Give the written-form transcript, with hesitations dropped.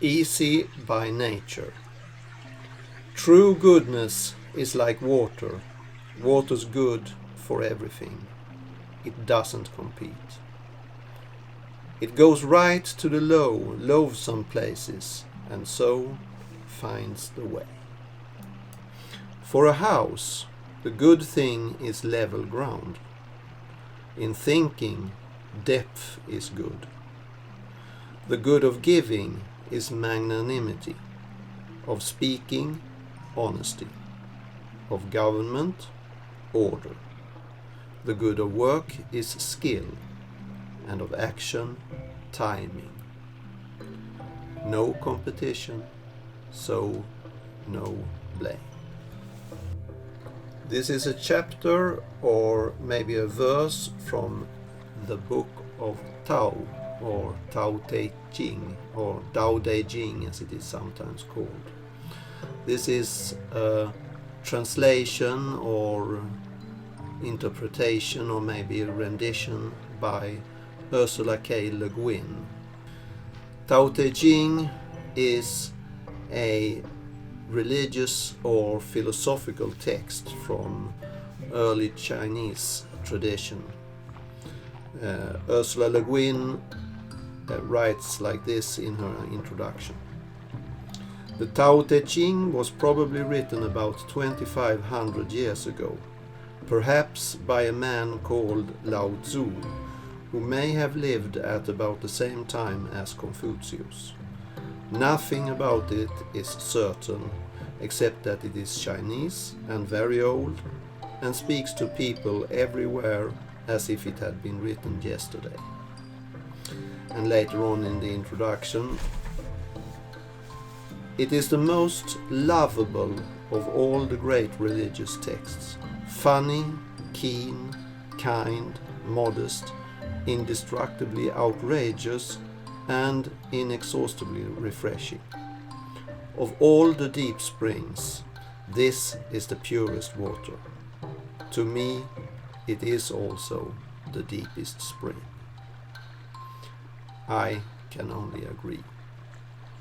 Easy by nature. True goodness is like water. Water's good for everything. It doesn't compete. It goes right to the loathsome places, and so finds the way. For a house, the good thing is level ground. In thinking, depth is good. The good of giving is magnanimity, of speaking, honesty, of government, order. The good of work is skill, and of action, timing. No competition, so no blame. This is a chapter or maybe a verse from the Book of Tao, or Tao Te Ching, or Tao Te Ching as it is sometimes called. This is a translation or interpretation or maybe a rendition by Ursula K. LeGuin. Tao Te Ching is a religious or philosophical text from early Chinese tradition. Ursula Le Guin writes like this in her introduction. The Tao Te Ching was probably written about 2500 years ago, perhaps by a man called Lao Tzu, who may have lived at about the same time as Confucius. Nothing about it is certain, except that it is Chinese and very old, and speaks to people everywhere as if it had been written yesterday. And later on in the introduction, it is the most lovable of all the great religious texts. Funny, keen, kind, modest, indestructibly outrageous, and inexhaustibly refreshing. Of all the deep springs, this is the purest water. To me, it is also the deepest spring. I can only agree.